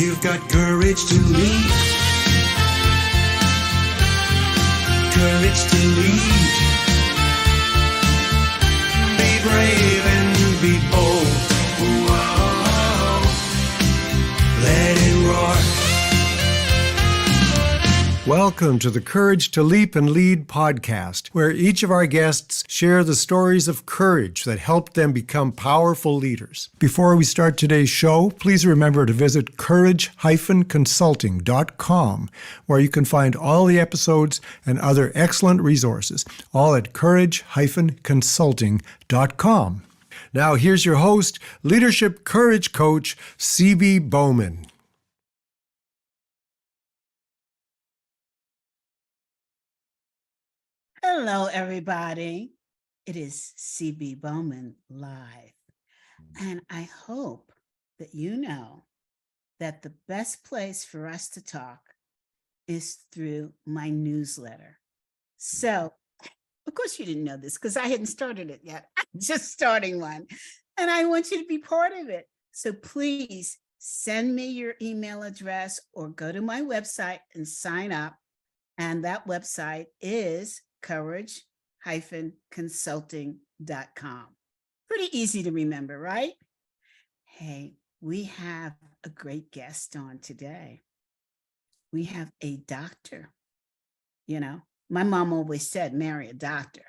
You've got courage to lead. Courage to lead. Be brave and be bold. Whoa. Let it roar. Welcome to the Courage to Leap and Lead podcast, where each of our guests share the stories of courage that helped them become powerful leaders. Before we start today's show, please remember to visit 𝗏𝗢𝗓consulting.com, where you can find all the episodes and other excellent resources, all at 𝗏𝗢𝗓consulting.com. Now here's your host, leadership courage coach, C.B. Bowman. Hello, everybody. It is C.B. Bowman live. And I hope that you know that the best place for us to talk is through my newsletter. So, of course, you didn't know this because I hadn't started it yet. I'm just starting one. And I want you to be part of it. So please send me your email address or go to my website and sign up. And that website is 𝗏𝗢𝗓consulting.com. Pretty easy to remember, right? Hey, we have a great guest on today. We have a doctor. You know, my mom always said, marry a doctor.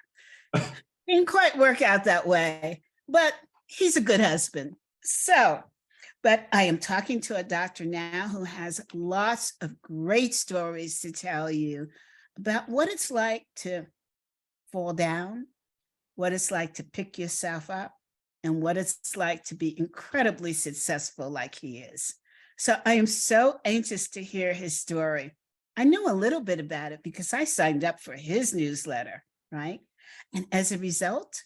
Didn't quite work out that way, but he's a good husband. But I am talking to a doctor now who has lots of great stories to tell you about what it's like to fall down, what it's like to pick yourself up, and what it's like to be incredibly successful like he is. So I am so anxious to hear his story. I know a little bit about it because I signed up for his newsletter, right? And as a result,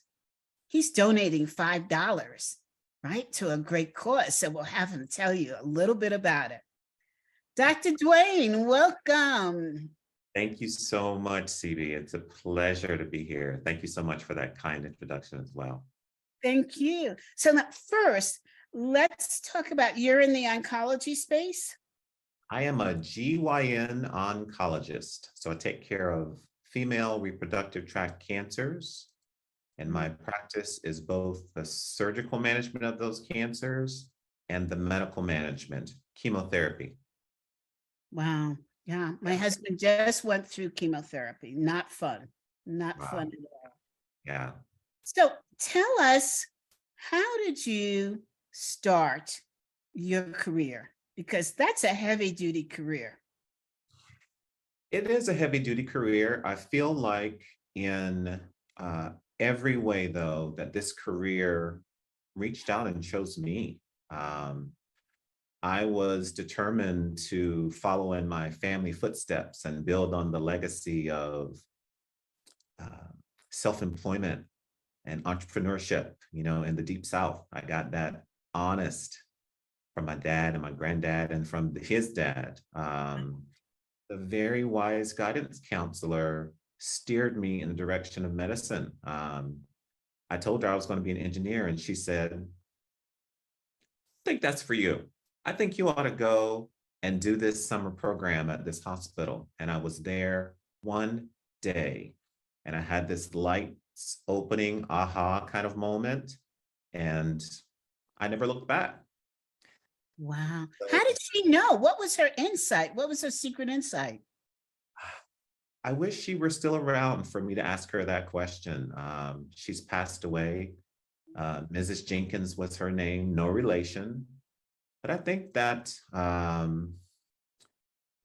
he's donating $5, right, to a great cause. So we'll have him tell you a little bit about it. Dr. Dwayne, welcome. Thank you so much, CB. It's a pleasure to be here. Thank you so much for that kind introduction as well. Thank you. So now first, let's talk about, you're in the oncology space? I am a GYN oncologist. So I take care of female reproductive tract cancers. And my practice is both the surgical management of those cancers and the medical management, chemotherapy. Wow. Yeah, my husband just went through chemotherapy. Not fun. Not fun at all. Yeah. So tell us, how did you start your career? Because that's a heavy duty career. It is a heavy duty career. I feel like in every way, though, that this career reached out and chose me. I was determined to follow in my family footsteps and build on the legacy of self-employment and entrepreneurship, you know, in the Deep South. I got that honest from my dad and my granddad and from his dad. The very wise guidance counselor steered me in the direction of medicine. I told her I was going to be an engineer, and she said, I think that's for you. I think you ought to go and do this summer program at this hospital. And I was there one day, and I had this lights opening, aha kind of moment, and I never looked back. Wow. How did she know? What was her insight? What was her secret insight? I wish she were still around for me to ask her that question. She's passed away. Mrs. Jenkins was her name, no relation. But I think that,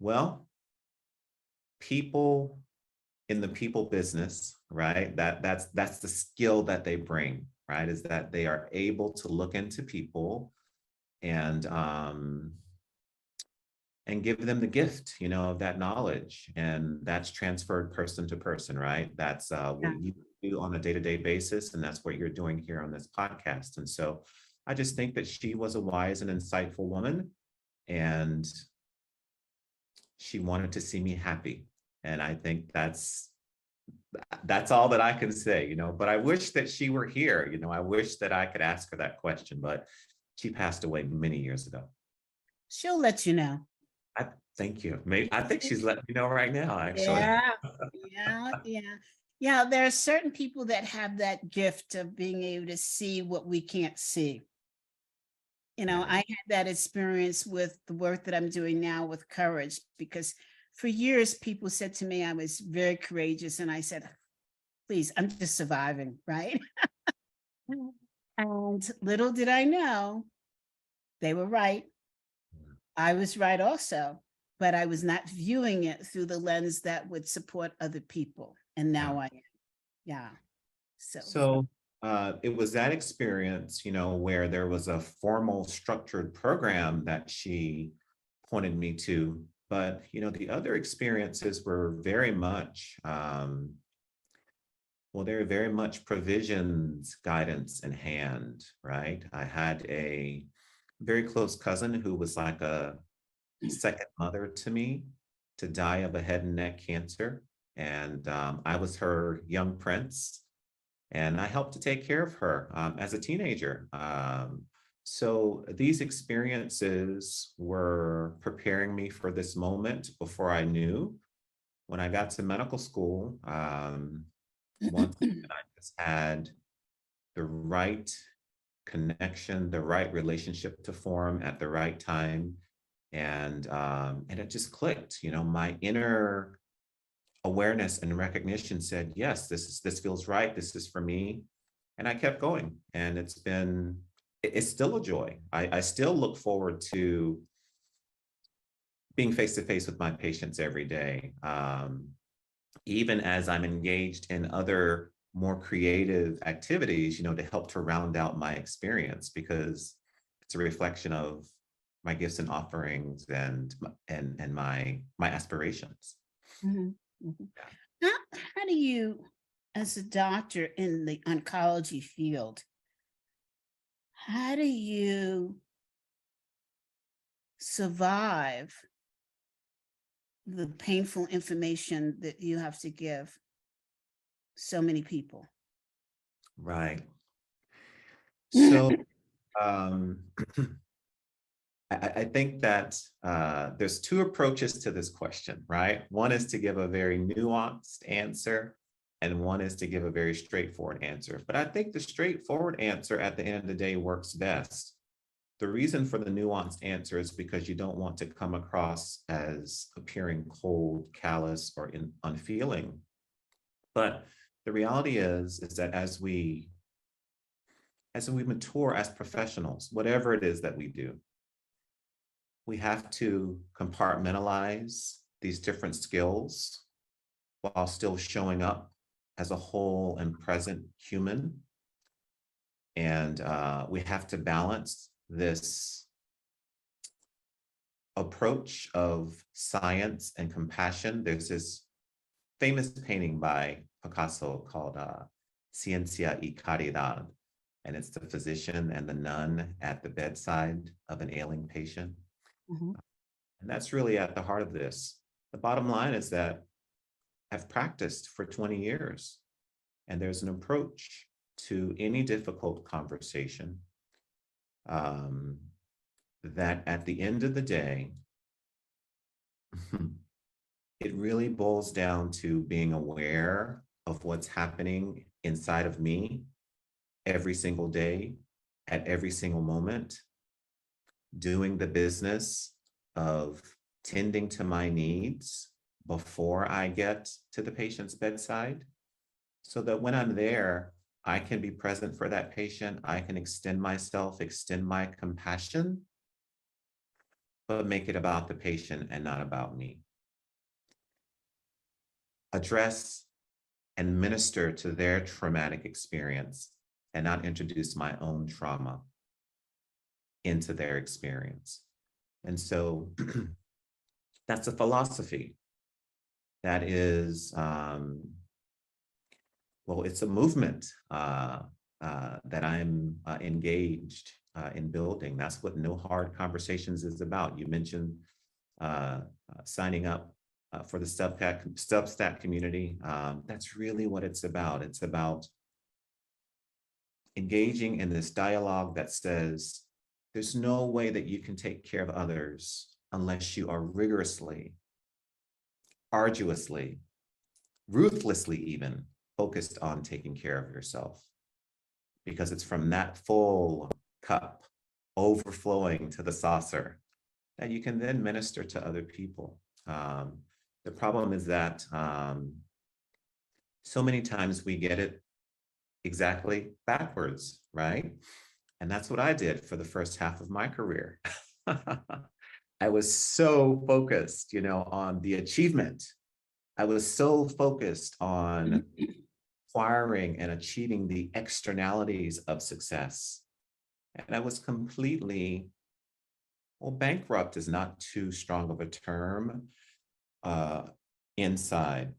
well, people in the people business, right? That's the skill that they bring, right? Is that they are able to look into people and give them the gift, you know, of that knowledge. And that's transferred person to person, right? That's what you do on a day-to-day basis. And that's what you're doing here on this podcast. And so I just think that she was a wise and insightful woman, and she wanted to see me happy. And I think that's all that I can say, you know, but I wish that she were here. You know, I wish that I could ask her that question, but she passed away many years ago. She'll let you know. Thank you. Maybe, I think she's letting me know right now, actually. Yeah. There are certain people that have that gift of being able to see what we can't see. Yeah. I had that experience with the work that I'm doing now with courage, because for years people said to me I was very courageous, and I said, please, I'm just surviving, right? And little did I know, they were right. I was right also, but I was not viewing it through the lens that would support other people. And now I am. Yeah. So it was that experience, where there was a formal structured program that she pointed me to. But, the other experiences were very much, they're very much provisions, guidance in hand, right? I had a very close cousin who was like a second mother to me, to die of a head and neck cancer. And I was her young prince, and I helped to take care of her as a teenager. So these experiences were preparing me for this moment before I knew. When I got to medical school, once I just had the right connection, the right relationship to form at the right time. And it just clicked, my inner awareness and recognition said, yes, this feels right. This is for me. And I kept going, and it's still a joy. I still look forward to being face-to-face with my patients every day. Even as I'm engaged in other more creative activities, to help to round out my experience, because it's a reflection of my gifts and offerings and my aspirations. How do you, as a doctor in the oncology field, how do you survive the painful information that you have to give so many people? Right. So I think that there's two approaches to this question, right? One is to give a very nuanced answer, and one is to give a very straightforward answer. But I think the straightforward answer at the end of the day works best. The reason for the nuanced answer is because you don't want to come across as appearing cold, callous, or unfeeling. But the reality is that as we mature as professionals, whatever it is that we do, we have to compartmentalize these different skills while still showing up as a whole and present human. And we have to balance this approach of science and compassion. There's this famous painting by Picasso called 𝗖𝗢𝗡 𝗖𝗢𝗡𝗧, and it's the physician and the nun at the bedside of an ailing patient. And that's really at the heart of this. The bottom line is that I've practiced for 20 years, and there's an approach to any difficult conversation that at the end of the day, it really boils down to being aware of what's happening inside of me every single day, at every single moment, doing the business of tending to my needs before I get to the patient's bedside, so that when I'm there, I can be present for that patient. I can extend myself, extend my compassion, but make it about the patient and not about me. Address and minister to their traumatic experience, and not introduce my own trauma into their experience. And so that's a philosophy that is, it's a movement that I'm engaged in building. That's what No Hard Conversations is about. You mentioned signing up for the substack community. That's really what it's about. It's about engaging in this dialogue that says, there's no way that you can take care of others unless you are rigorously, arduously, ruthlessly even focused on taking care of yourself. Because it's from that full cup overflowing to the saucer that you can then minister to other people. The problem is that so many times we get it exactly backwards, right? And that's what I did for the first half of my career. I was so focused, on the achievement. I was so focused on acquiring and achieving the externalities of success. And I was completely, well, bankrupt is not too strong of a term, inside.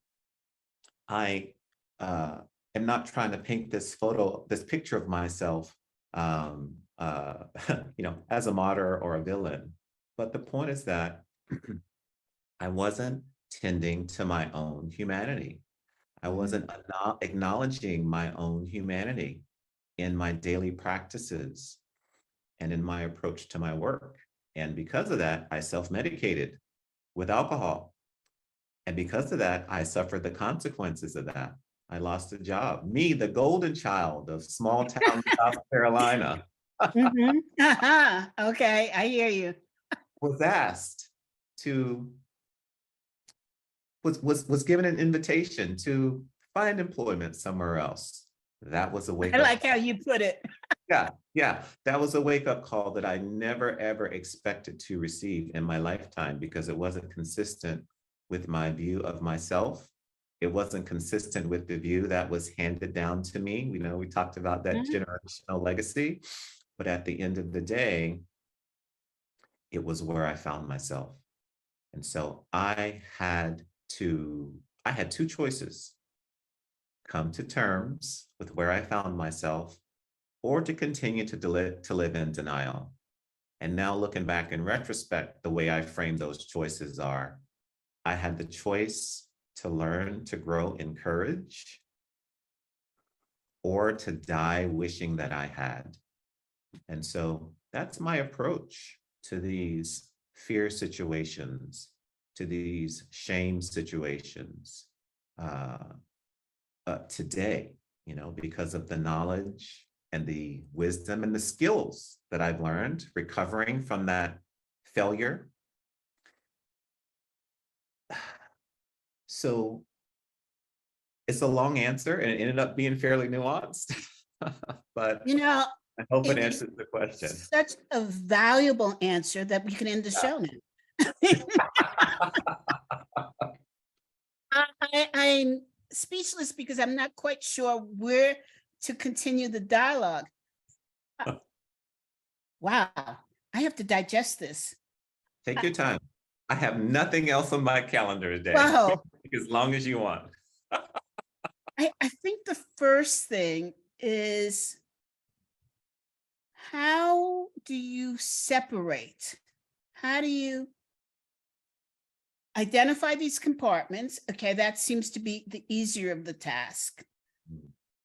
I am not trying to paint this picture of myself, as a martyr or a villain. But the point is that I wasn't tending to my own humanity. I wasn't acknowledging my own humanity in my daily practices and in my approach to my work. And because of that, I self-medicated with alcohol. And because of that, I suffered the consequences of that. I lost a job. Me, the golden child of small town South Carolina, Okay, I hear you. was given an invitation to find employment somewhere else. That was a wake I up. like how you put it. Yeah, that was a wake up call that I never ever expected to receive in my lifetime, because it wasn't consistent with my view of myself. It wasn't consistent with the view that was handed down to me. We talked about that generational legacy, but at the end of the day, it was where I found myself. And so I had two choices: come to terms with where I found myself, or to continue to live in denial. And now, looking back in retrospect, the way I frame those choices are, I had the choice to learn to grow in courage, or to die wishing that I had. And so that's my approach to these fear situations, to these shame situations today, because of the knowledge and the wisdom and the skills that I've learned recovering from that failure. So it's a long answer, and it ended up being fairly nuanced, but I hope it answers the question. Such a valuable answer that we can end the show now. I'm speechless because I'm not quite sure where to continue the dialogue. Wow, I have to digest this. Take your time. I have nothing else on my calendar today. Wow. As long as you want. I think the first thing is, how do you separate? How do you identify these compartments? Okay, that seems to be the easier of the task.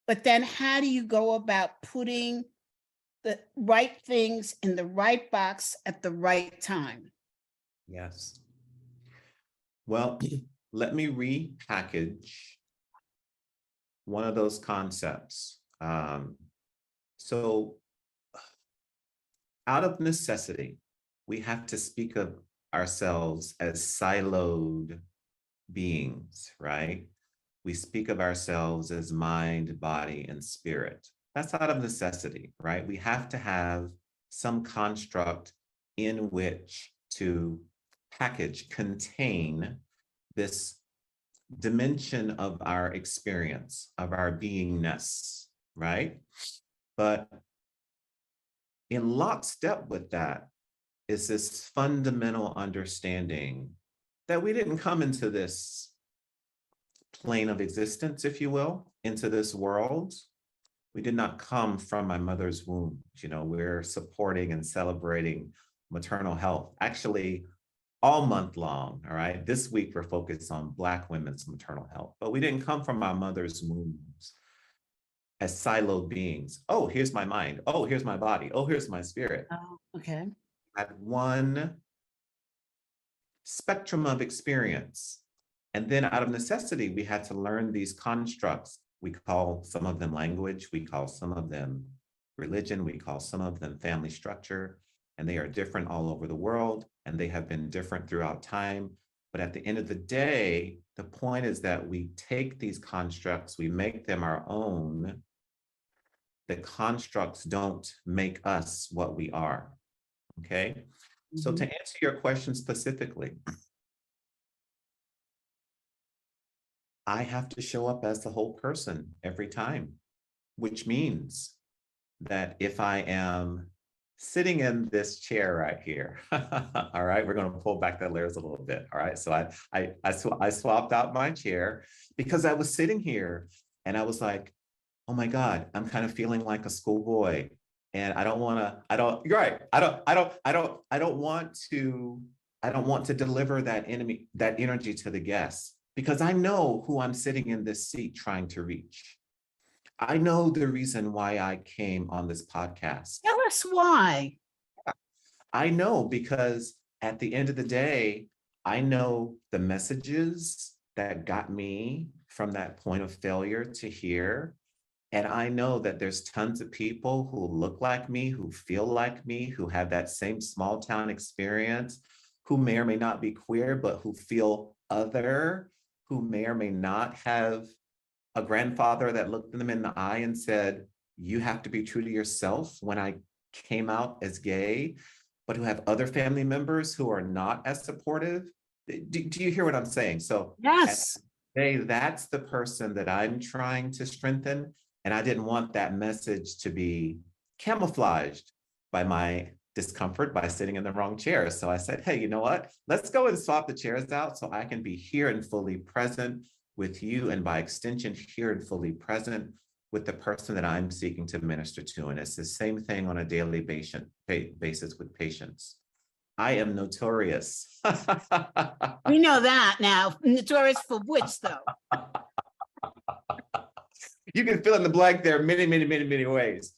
But then how do you go about putting the right things in the right box at the right time? Yes. Well, let me repackage one of those concepts. So out of necessity, we have to speak of ourselves as siloed beings, right? We speak of ourselves as mind, body, and spirit. That's out of necessity, right? We have to have some construct in which to contain this dimension of our experience, of our beingness, right? But in lockstep with that is this fundamental understanding that we didn't come into this plane of existence, if you will, into this world. We did not come from my mother's womb. We're supporting and celebrating maternal health, actually, all month long, all right? This week, we're focused on Black women's maternal health, but we didn't come from our mother's wombs. as siloed beings. Oh, here's my mind. Oh, here's my body. Oh, here's my spirit. Oh, okay. At one spectrum of experience. And then out of necessity, we had to learn these constructs. We call some of them language. We call some of them religion. We call some of them family structure. And they are different all over the world. And they have been different throughout time. But at the end of the day, the point is that we take these constructs, we make them our own. The constructs don't make us what we are, okay? So to answer your question specifically, I have to show up as the whole person every time, which means that if I am sitting in this chair right here, all right, we're going to pull back the layers a little bit, all right? So I swapped out my chair because I was sitting here and I was like, oh my God, I'm kind of feeling like a schoolboy. And I don't want to, you're right. I don't want to deliver that energy to the guests because I know who I'm sitting in this seat trying to reach. I know the reason why I came on this podcast. Tell us why. I know because at the end of the day, I know the messages that got me from that point of failure to here. And I know that there's tons of people who look like me, who feel like me, who have that same small town experience, who may or may not be queer, but who feel other, who may or may not have a grandfather that looked them in the eye and said, you have to be true to yourself when I came out as gay, but who have other family members who are not as supportive. Do you hear what I'm saying? So yes, that's the person that I'm trying to strengthen. And I didn't want that message to be camouflaged by my discomfort by sitting in the wrong chair. So I said, hey, you know what? Let's go and swap the chairs out so I can be here and fully present with you, and by extension, here and fully present with the person that I'm seeking to minister to. And it's the same thing on a daily basis with patients. I am notorious. We know that now. Notorious for which, though? You can fill in the blank there many ways.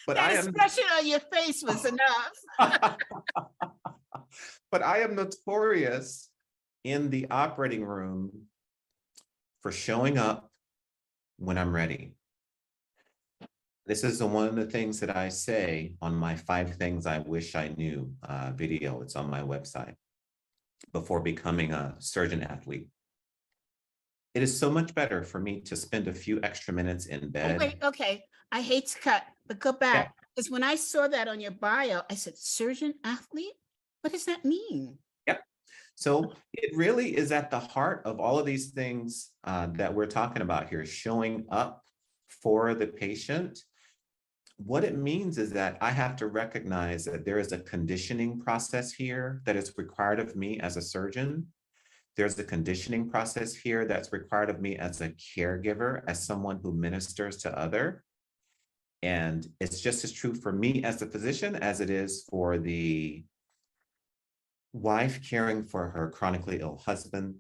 But that expression on your face was enough. But I am notorious in the operating room for showing up when I'm ready. This is one of the things that I say on my 5 Things I Wish I Knew video. It's on my website before becoming a surgeon athlete. It is so much better for me to spend a few extra minutes in bed. Wait, okay. I hate to cut, but go back. Because when I saw that on your bio, I said, surgeon athlete? What does that mean? Yep. So it really is at the heart of all of these things that we're talking about here, showing up for the patient. What it means is that I have to recognize that there is a conditioning process here that is required of me as a surgeon. There's a conditioning process here that's required of me as a caregiver, as someone who ministers to others. And it's just as true for me as a physician as it is for the wife caring for her chronically ill husband,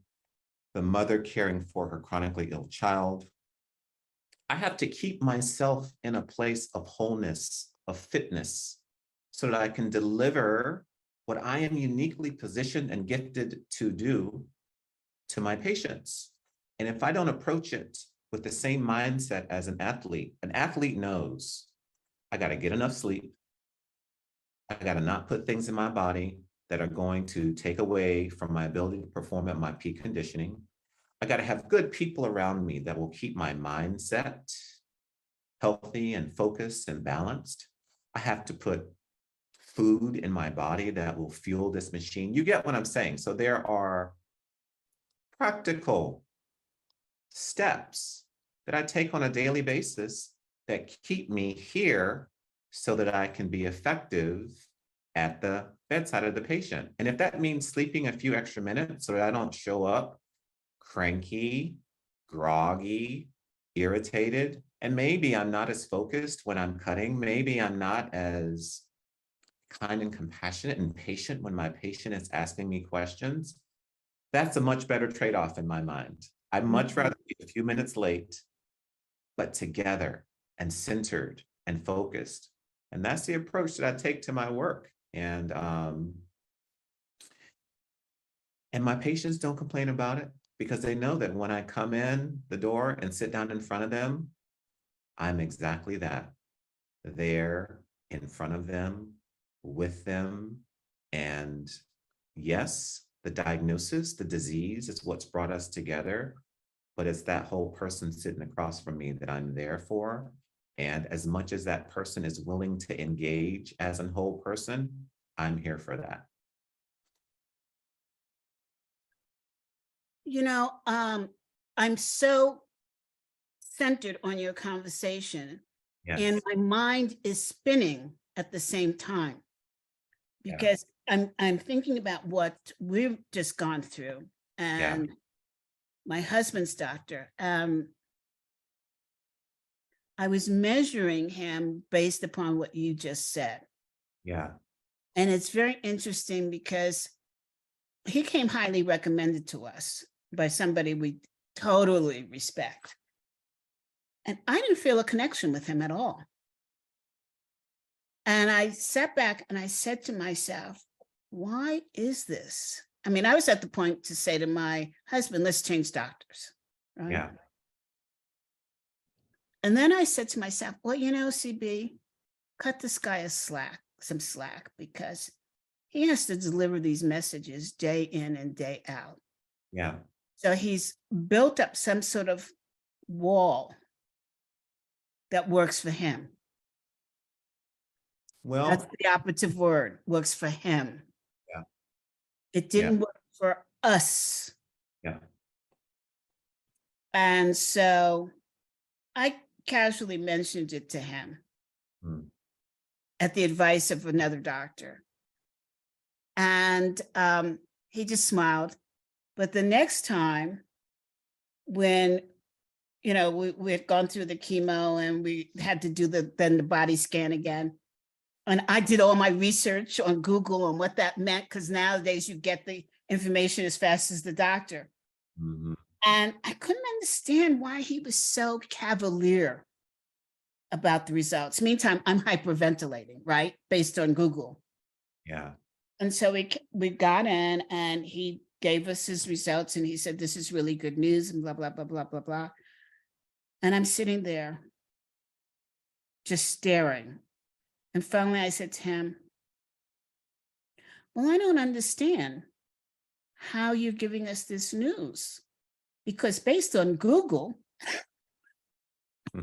the mother caring for her chronically ill child. I have to keep myself in a place of wholeness, of fitness, so that I can deliver what I am uniquely positioned and gifted to do to my patients. And if I don't approach it with the same mindset as an athlete knows I got to get enough sleep. I got to not put things in my body that are going to take away from my ability to perform at my peak conditioning. I got to have good people around me that will keep my mindset healthy and focused and balanced. I have to put food in my body that will fuel this machine. You get what I'm saying? So there are practical steps that I take on a daily basis that keep me here so that I can be effective at the bedside of the patient. And if that means sleeping a few extra minutes so that I don't show up cranky, groggy, irritated, and maybe I'm not as focused when I'm cutting, maybe I'm not as kind and compassionate and patient when my patient is asking me questions, that's a much better trade-off in my mind. I'd much rather be a few minutes late, but together, and centered and focused. And that's the approach that I take to my work. And my patients don't complain about it because they know that when I come in the door and sit down in front of them, I'm exactly that. There in front of them, with them. And yes, the diagnosis, the disease is what's brought us together, but it's that whole person sitting across from me that I'm there for. And as much as that person is willing to engage as a whole person, I'm here for that. You know, I'm so centered on your conversation, Yes. and my mind is spinning at the same time because I'm thinking about what we've just gone through, and my husband's doctor. I was measuring him based upon what you just said. Yeah. And it's very interesting because he came highly recommended to us by somebody we totally respect. And I didn't feel a connection with him at all. And I sat back and I said to myself, why is this? I mean, I was at the point to say to my husband, let's change doctors, right? Yeah. And then I said to myself, well, you know, CB, cut this guy some slack, because he has to deliver these messages day in and day out. Yeah. So he's built up some sort of wall that works for him. Well, That's the operative word, works for him. Yeah. It didn't work for us. Yeah. And so I casually mentioned it to him at the advice of another doctor. And he just smiled. But the next time when, you know, we had gone through the chemo and we had to do the body scan again, and I did all my research on Google on what that meant, because nowadays you get the information as fast as the doctor. Mm-hmm. And I couldn't understand why he was so cavalier about the results. Meantime, I'm hyperventilating, right? Based on Google. Yeah. And so we got in and he gave us his results and he said, this is really good news and blah, blah, blah, blah, blah, blah. And I'm sitting there just staring. And finally I said to him, well, I don't understand how you're giving us this news, because based on Google, he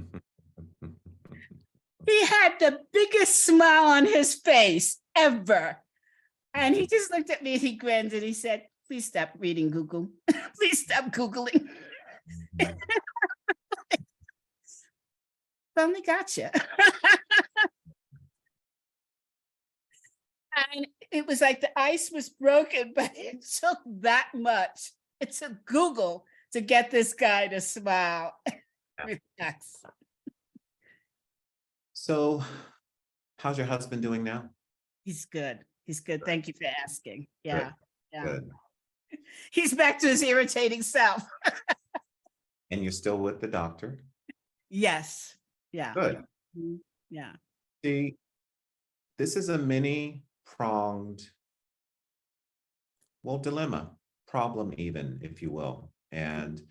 had the biggest smile on his face ever. And he just looked at me and he grinned and he said, please stop reading Google. Please stop Googling. Finally gotcha. And it was like the ice was broken, but it took that much. It took Google to get this guy to smile. Relax. So how's your husband doing now? He's good. He's good. Thank you for asking. Yeah. Yeah. Good. He's back to his irritating self. And you're still with the doctor? Yes. Yeah. Good. Yeah. See, this is a many-pronged, well, dilemma, problem even, if you will. And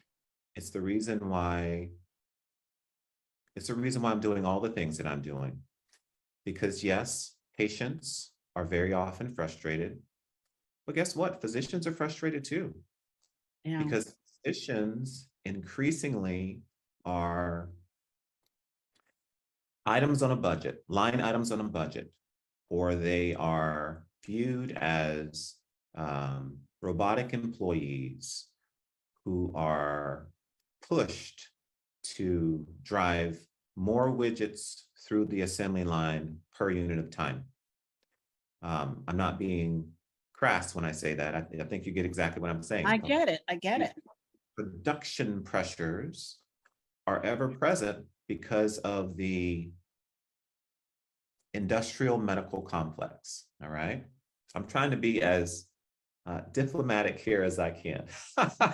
it's the reason why I'm doing all the things that I'm doing. Because yes, patients are very often frustrated, but guess what? Physicians are frustrated too. Yeah. Because physicians increasingly are items on a budget, line items on a budget, or they are viewed as robotic employees who are pushed to drive more widgets through the assembly line per unit of time. I'm not being crass when I say that. I think you get exactly what I'm saying. I get it. I get it. Production pressures are ever present because of the industrial medical complex. All right. I'm trying to be as diplomatic here as I can.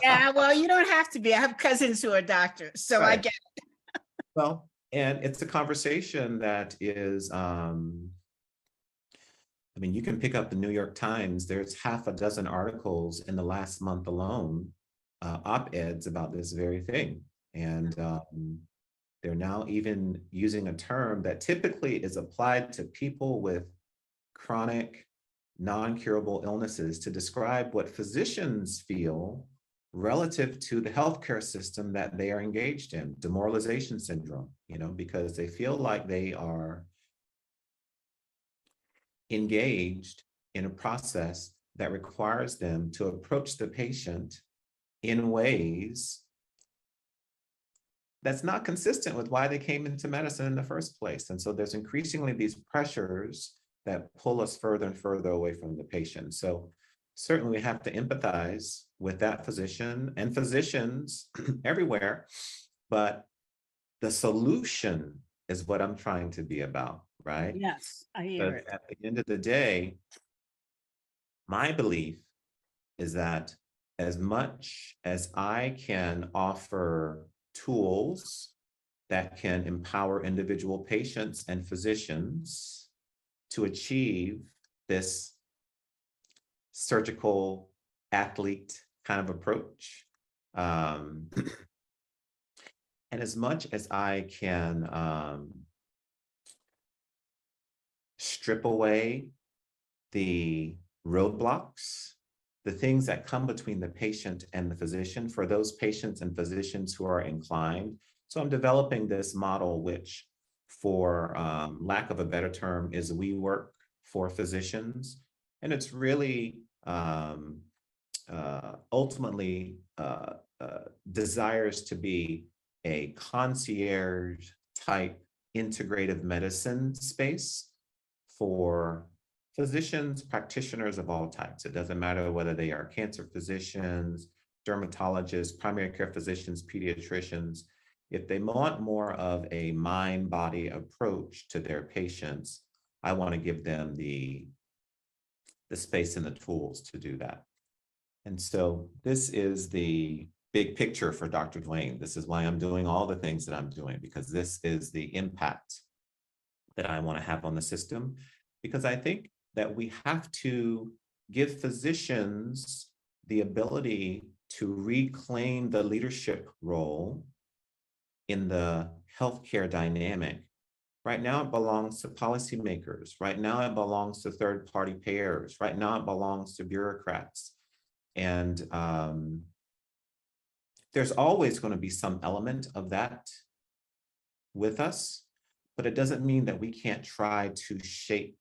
Yeah, well, you don't have to be. I have cousins who are doctors, so Right. I get it. Well, And it's a conversation that is, I mean, you can pick up the New York Times. There's half a dozen articles in the last month alone, op-eds about this very thing. And they're now even using a term that typically is applied to people with chronic, non-curable illnesses to describe what physicians feel relative to the healthcare system that they are engaged in, demoralization syndrome, you know, because they feel like they are engaged in a process that requires them to approach the patient in ways that's not consistent with why they came into medicine in the first place. And so there's increasingly these pressures that pull us further and further away from the patient. So certainly we have to empathize with that physician and physicians everywhere, but the solution is what I'm trying to be about, right? Yes, I hear But it. at the end of the day, my belief is that as much as I can offer tools that can empower individual patients and physicians to achieve this surgical athlete kind of approach, and as much as I can strip away the roadblocks, the things that come between the patient and the physician for those patients and physicians who are inclined. So I'm developing this model, which for lack of a better term is WeWork for physicians. And it's really ultimately desires to be a concierge type integrative medicine space for physicians, practitioners of all types. It doesn't matter whether they are cancer physicians, dermatologists, primary care physicians, pediatricians. If they want more of a mind-body approach to their patients, I want to give them the space and the tools to do that. And so this is the big picture for Dr. Dwayne. This is why I'm doing all the things that I'm doing, because this is the impact that I want to have on the system. Because I think that we have to give physicians the ability to reclaim the leadership role in the healthcare dynamic. Right now, it belongs to policymakers. Right now, it belongs to third-party payers. Right now, it belongs to bureaucrats. And there's always going to be some element of that with us, but it doesn't mean that we can't try to shape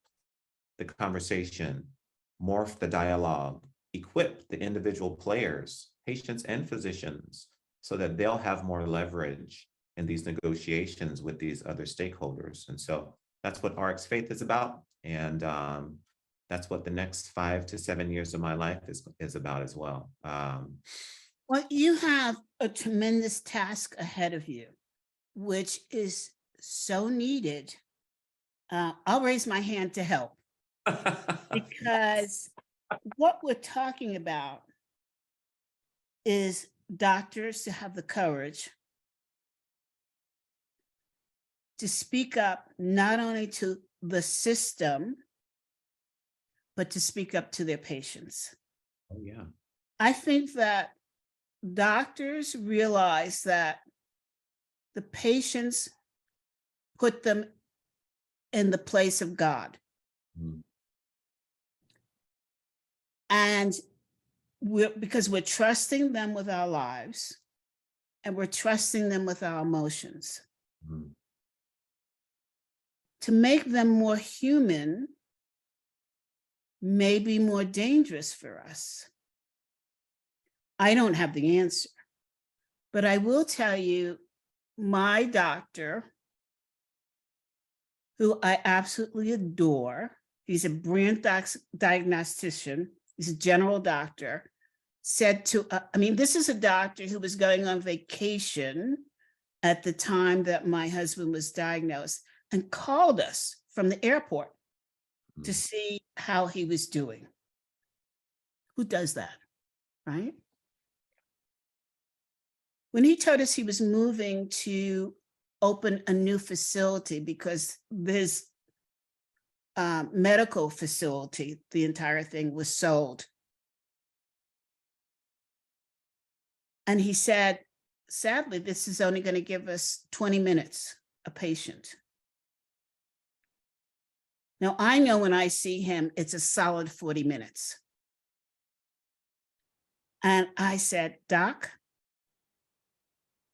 the conversation, morph the dialogue, equip the individual players, patients and physicians, so that they'll have more leverage in these negotiations with these other stakeholders. And so that's what 𝗥𝗚𝗏 is about. And that's what the next 5 to 7 years of my life is about as well. Well, you have a tremendous task ahead of you, which is so needed. I'll raise my hand to help, because what we're talking about is doctors to have the courage to speak up, not only to the system, but to speak up to their patients. Oh, yeah. I think that doctors realize that the patients put them in the place of God. Mm. And because we're trusting them with our lives, and we're trusting them with our emotions. Mm. To make them more human may be more dangerous for us. I don't have the answer, but I will tell you, my doctor, who I absolutely adore, he's a brilliant diagnostician, he's a general doctor, said to, I mean, this is a doctor who was going on vacation at the time that my husband was diagnosed, and called us from the airport to see how he was doing. Who does that, right? When he told us he was moving to open a new facility because his medical facility, the entire thing was sold. And he said, sadly, this is only going to give us 20 minutes a patient. Now, I know when I see him, it's a solid 40 minutes. And I said, Doc,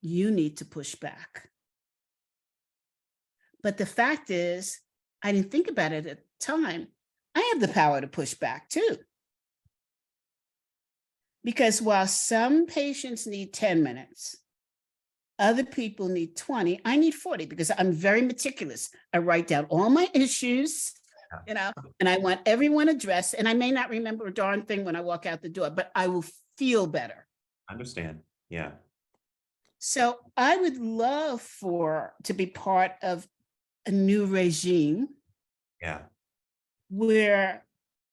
you need to push back. But the fact is, I didn't think about it at the time. I have the power to push back too. Because while some patients need 10 minutes, other people need 20, I need 40 because I'm very meticulous. I write down all my issues, and I want everyone addressed. And I may not remember a darn thing when I walk out the door, but I will feel better. Understand. Yeah. So I would love to be part of a new regime. Yeah. Where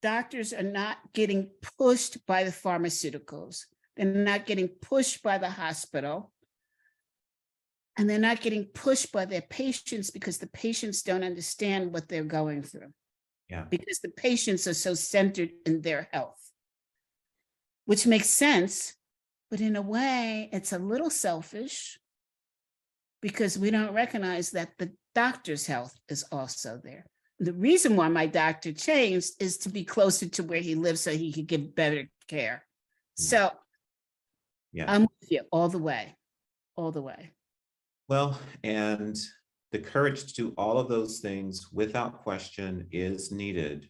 doctors are not getting pushed by the pharmaceuticals. They're not getting pushed by the hospital. And they're not getting pushed by their patients because the patients don't understand what they're going through. Yeah. Because the patients are so centered in their health, which makes sense, but in a way, it's a little selfish because we don't recognize that the doctor's health is also there. The reason why my doctor changed is to be closer to where he lives so he could give better care. So yeah, I'm with you all the way, all the way. Well, and the courage to do all of those things without question is needed.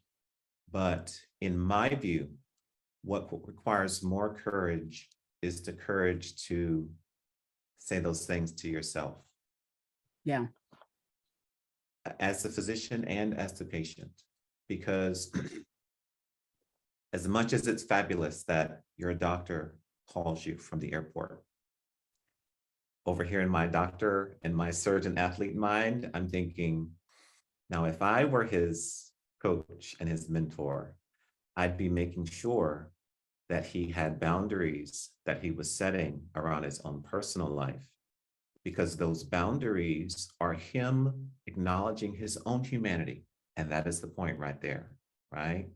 But in my view, what requires more courage is the courage to say those things to yourself. Yeah. As the physician and as the patient, because as much as it's fabulous that your doctor calls you from the airport, over here in my doctor and my surgeon athlete mind, I'm thinking, now if I were his coach and his mentor, I'd be making sure that he had boundaries that he was setting around his own personal life, because those boundaries are him acknowledging his own humanity. And that is the point right there, right?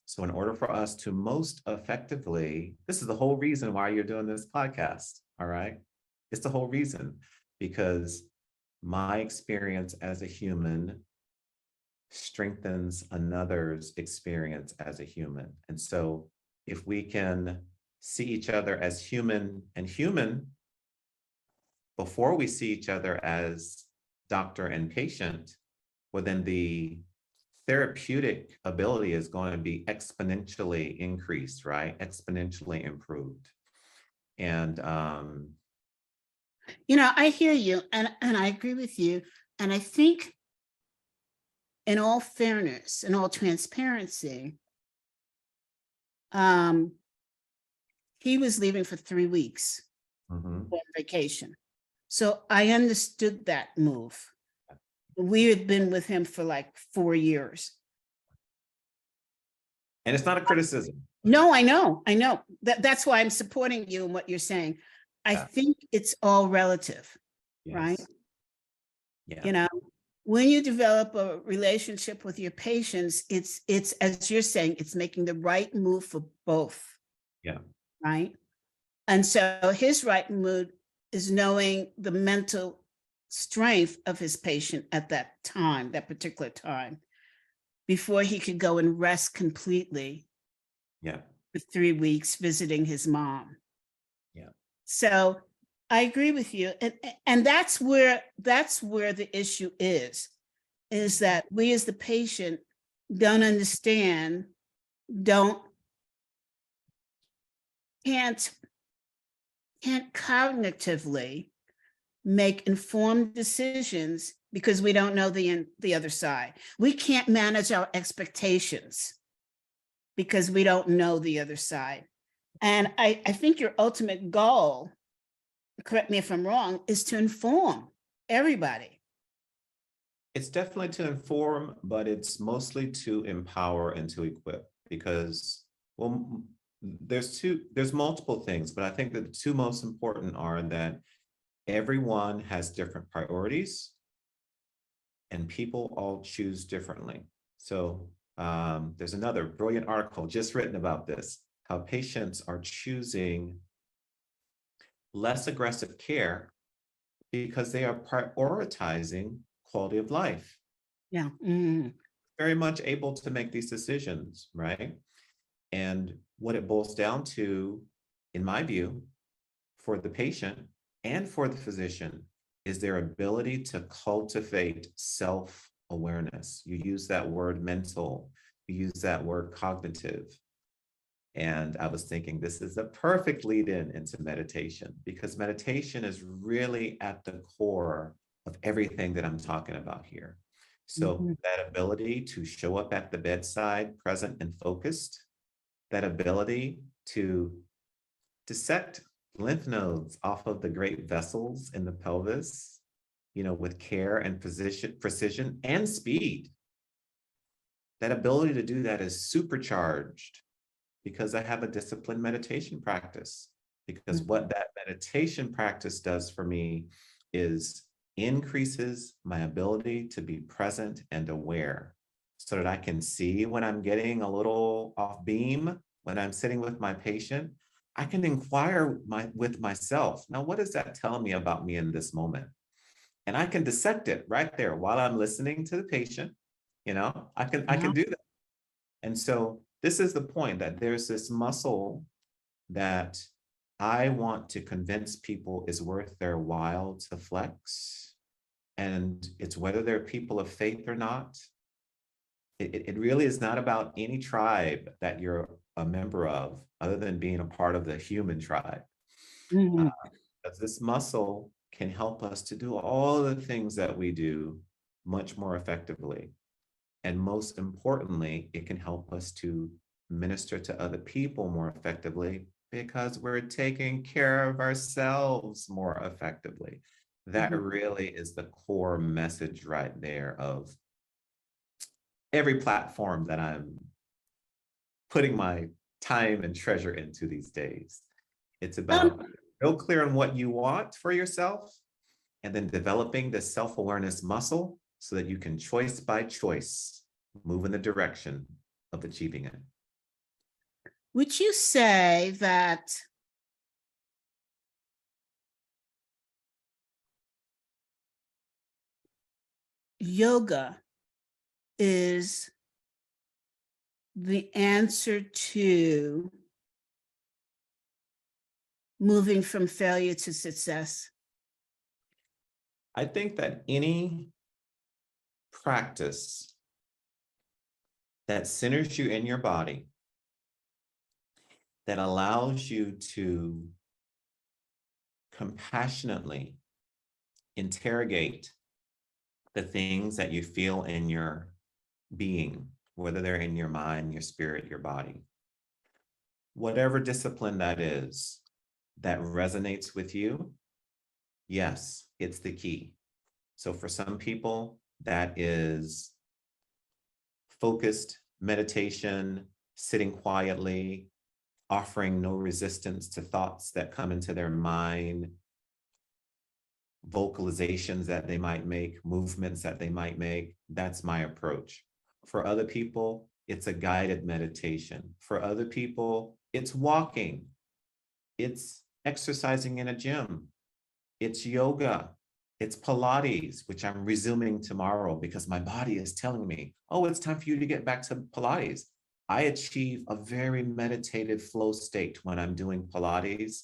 So in order for us to most effectively, this is the whole reason why you're doing this podcast, all right? It's the whole reason, because my experience as a human strengthens another's experience as a human. And so if we can see each other as human and human before we see each other as doctor and patient, well, then the therapeutic ability is going to be exponentially increased, right? Exponentially improved. And I hear you, and I agree with you. And I think, in all fairness, in all transparency, he was leaving for 3 weeks on vacation. So I understood that move. We had been with him for like 4 years. And it's not a criticism. No, I know. That's why I'm supporting you in what you're saying. I think it's all relative, right? Yeah. When you develop a relationship with your patients, it's as you're saying, it's making the right move for both. Yeah. Right. And so his right move is knowing the mental strength of his patient at that time, that particular time, before he could go and rest completely. Yeah. For 3 weeks visiting his mom. Yeah. So I agree with you. And that's where the issue is that we as the patient don't understand, can't cognitively make informed decisions because we don't know the other side. We can't manage our expectations because we don't know the other side. And I think your ultimate goal, correct me if I'm wrong, is to inform everybody. It's definitely to inform, but it's mostly to empower and to equip, because, well, there's multiple things, but I think that the two most important are that everyone has different priorities and people all choose differently. So there's another brilliant article just written about this, how patients are choosing less aggressive care because they are prioritizing quality of life. Yeah. Very much able to make these decisions, right? And what it boils down to, in my view, for the patient and for the physician is their ability to cultivate self-awareness. You use that word mental, you use that word cognitive. And I was thinking this is a perfect lead-in into meditation, because meditation is really at the core of everything that I'm talking about here. So that ability to show up at the bedside, present and focused, that ability to dissect lymph nodes off of the great vessels in the pelvis, you know, with care and precision and speed. That ability to do that is supercharged because I have a disciplined meditation practice. Because what that meditation practice does for me is increases my ability to be present and aware so that I can see when I'm getting a little off beam, when I'm sitting with my patient, I can inquire with myself. Now, what does that tell me about me in this moment? And I can dissect it right there while I'm listening to the patient. You know, I can do that. And so this is the point, that there's this muscle that I want to convince people is worth their while to flex. And it's whether they're people of faith or not. It really is not about any tribe that you're a member of, other than being a part of the human tribe. But this muscle can help us to do all the things that we do much more effectively. And most importantly, it can help us to minister to other people more effectively because we're taking care of ourselves more effectively. That really is the core message right there of every platform that I'm putting my time and treasure into these days. It's about real clear on what you want for yourself, and then developing the self-awareness muscle so that you can choice by choice move in the direction of achieving it. Would you say that yoga is the answer to moving from failure to success? I think that any practice that centers you in your body, that allows you to compassionately interrogate the things that you feel in your being, whether they're in your mind, your spirit, your body, whatever discipline that is, that resonates with you, yes, it's the key. So for some people, that is focused meditation, sitting quietly, offering no resistance to thoughts that come into their mind, vocalizations that they might make, movements that they might make. That's my approach. For other people, it's a guided meditation. For other people, it's walking. It's exercising in a gym. It's yoga. It's Pilates, which I'm resuming tomorrow because my body is telling me, oh, it's time for you to get back to Pilates. I achieve a very meditative flow state when I'm doing Pilates.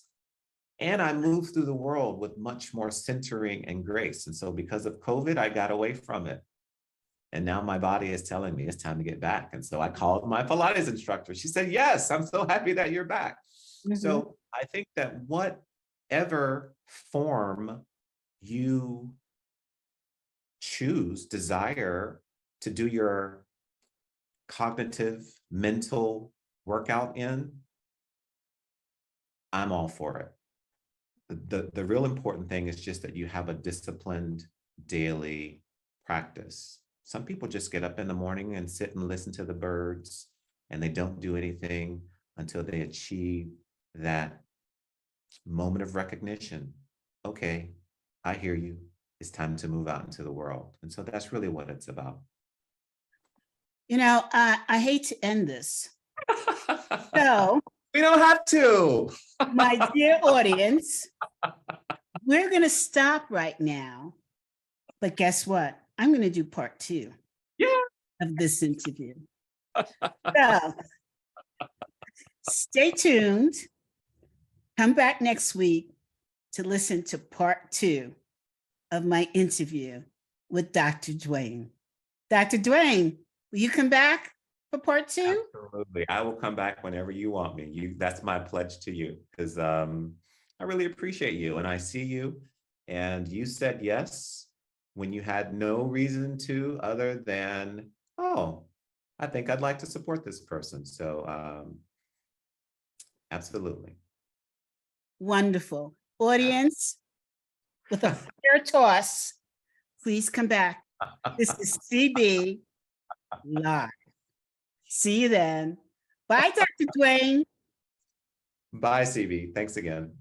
And I move through the world with much more centering and grace. And so because of COVID, I got away from it. And now my body is telling me it's time to get back. And so I called my Pilates instructor. She said, yes, I'm so happy that you're back. So I think that whatever form you choose, desire to do your cognitive, mental workout in, I'm all for it. The real important thing is just that you have a disciplined daily practice. Some people just get up in the morning and sit and listen to the birds, and they don't do anything until they achieve that moment of recognition. Okay, I hear you. It's time to move out into the world. And so that's really what it's about. You know, I hate to end this. So, we don't have to. my dear audience, we're going to stop right now. But guess what? I'm going to do part 2 of this interview. So, stay tuned. Come back next week to listen to part 2 of my interview with Dr. Dwayne. Dr. Dwayne, will you come back for part 2? Absolutely. I will come back whenever you want me. That's my pledge to you, because I really appreciate you and I see you. And you said yes when you had no reason to other than, oh, I think I'd like to support this person. So absolutely. Wonderful. Audience, with a fair toss, please come back. This is CB Live. See you then. Bye, Dr. Dwayne. Bye, CB. Thanks again.